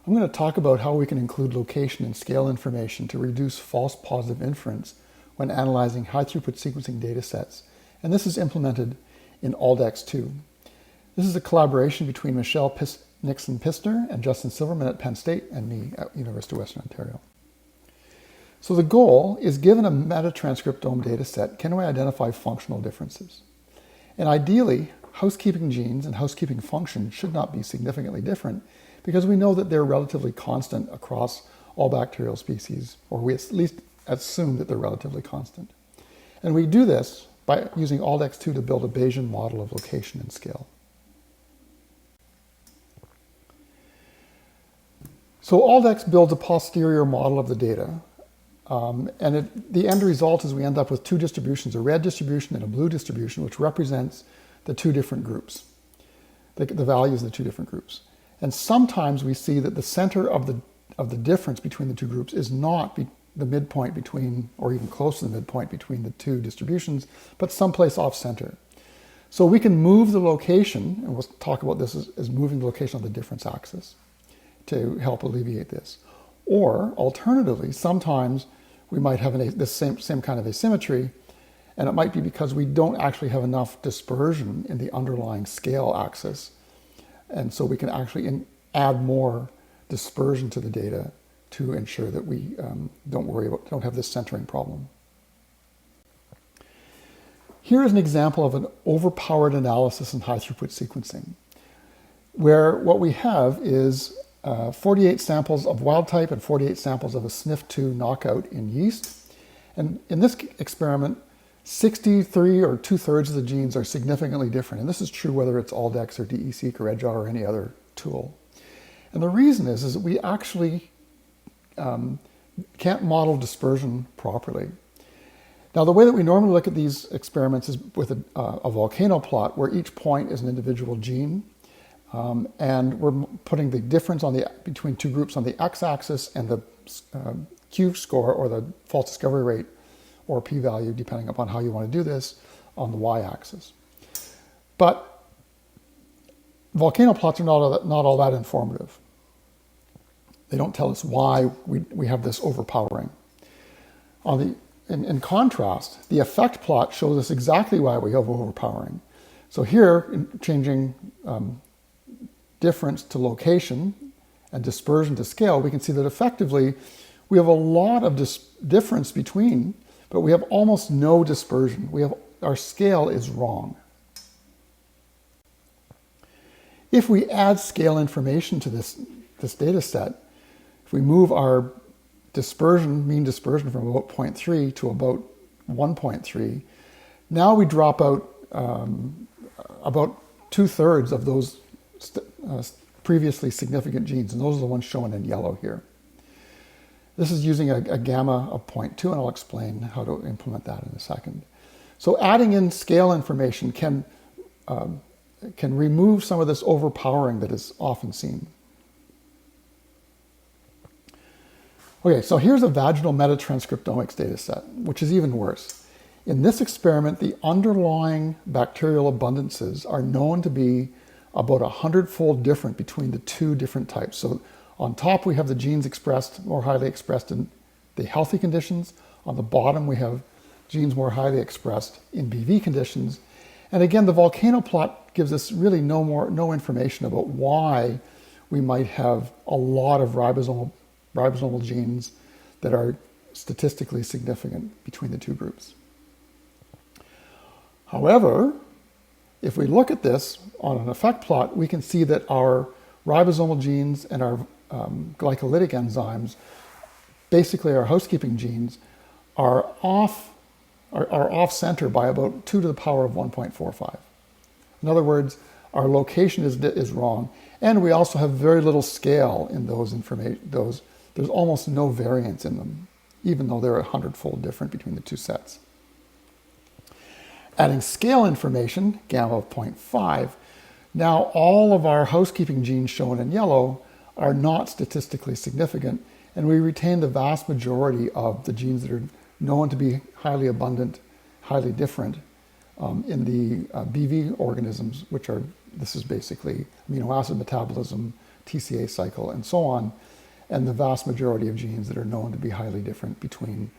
I'm going to talk about how we can include location and scale information to reduce false positive inference when analyzing high-throughput sequencing data sets. And this is implemented in ALDEX2. This is a collaboration between Michelle Nixon-Pistner and Justin Silverman at Penn State and me at University of Western Ontario. So the goal is, given a meta-transcriptome data set, can we identify functional differences? And ideally, housekeeping genes and housekeeping function should not be significantly different because we know that they're relatively constant across all bacterial species, or we at least assume that they're relatively constant. And we do this by using ALDEX2 to build a Bayesian model of location and scale. So ALDEX builds a posterior model of the data, the end result is we end up with two distributions, a red distribution and a blue distribution, which represents the two different groups, the values of the two different groups. And sometimes we see that the center of the difference between the two groups is not the midpoint between, or even close to the midpoint between the two distributions, but someplace off center. So we can move the location, and we'll talk about this as moving the location on the difference axis to help alleviate this. Or alternatively, sometimes we might have the same kind of asymmetry, and it might be because we don't actually have enough dispersion in the underlying scale axis. And so we can actually add more dispersion to the data to ensure that we don't have this centering problem. Here is an example of an overpowered analysis in high-throughput sequencing, where what we have is 48 samples of wild type and 48 samples of a SNF2 knockout in yeast. And in this experiment, 63 or 2/3 of the genes are significantly different. And this is true whether it's ALDEX or DE-seq or EdgeR or any other tool. And the reason is that we actually can't model dispersion properly. Now, the way that we normally look at these experiments is with a volcano plot where each point is an individual gene. And we're putting the difference between two groups on the x-axis and the Q score, or the false discovery rate, or p-value, depending upon how you want to do this, on the y-axis. But volcano plots are not all that informative. They don't tell us why we have this overpowering. In contrast, the effect plot shows us exactly why we have overpowering. So here, changing difference to location and dispersion to scale, we can see that effectively we have a lot of difference between, but we have almost no dispersion. Our scale is wrong. If we add scale information to this data set, if we move our mean dispersion from about 0.3 to about 1.3, now we drop out about 2/3 of those previously significant genes, and those are the ones shown in yellow here. This is using a gamma of 0.2, and I'll explain how to implement that in a second. So adding in scale information can remove some of this overpowering that is often seen. Okay, so here's a vaginal metatranscriptomics data set, which is even worse. In this experiment, the underlying bacterial abundances are known to be about 100-fold different between the two different types. So on top, we have the genes more highly expressed in the healthy conditions. On the bottom, we have genes more highly expressed in BV conditions. And again, the volcano plot gives us really no information about why we might have a lot of ribosomal genes that are statistically significant between the two groups. However, if we look at this on an effect plot, we can see that our ribosomal genes and our glycolytic enzymes, basically our housekeeping genes, are off center by about 2 to the power of 1.45. In other words, our location is wrong, and we also have very little scale in those there's almost no variance in them, even though they're 100-fold different between the two sets. Adding scale information, gamma of 0.5, now all of our housekeeping genes shown in yellow are not statistically significant, and we retain the vast majority of the genes that are known to be highly abundant, highly different in the BV organisms, this is basically amino acid metabolism, TCA cycle, and so on, and the vast majority of genes that are known to be highly different between,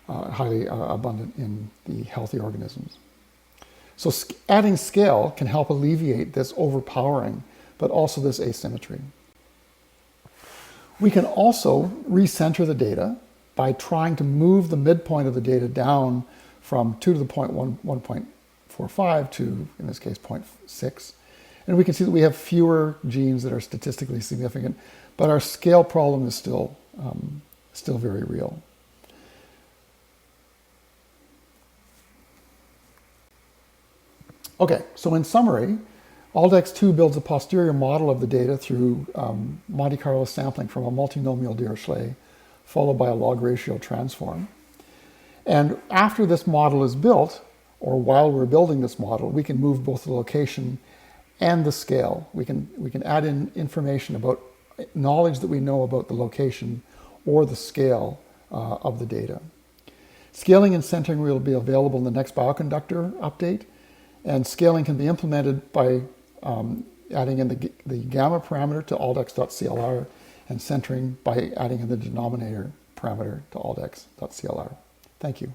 highly abundant in the healthy organisms. So adding scale can help alleviate this overpowering, but also this asymmetry. We can also recenter the data by trying to move the midpoint of the data down from 2 to the 1.45 to, in this case, 0.6. And we can see that we have fewer genes that are statistically significant, but our scale problem is still very real. Okay, so in summary, ALDEX2 builds a posterior model of the data through Monte Carlo sampling from a multinomial Dirichlet, followed by a log ratio transform. And after this model is built, or while we're building this model, we can move both the location and the scale. We can add in information about knowledge that we know about the location or the scale of the data. Scaling and centering will be available in the next bioconductor update, and scaling can be implemented by adding in the gamma parameter to aldex.clr and centering by adding in the denominator parameter to aldex.clr. Thank you.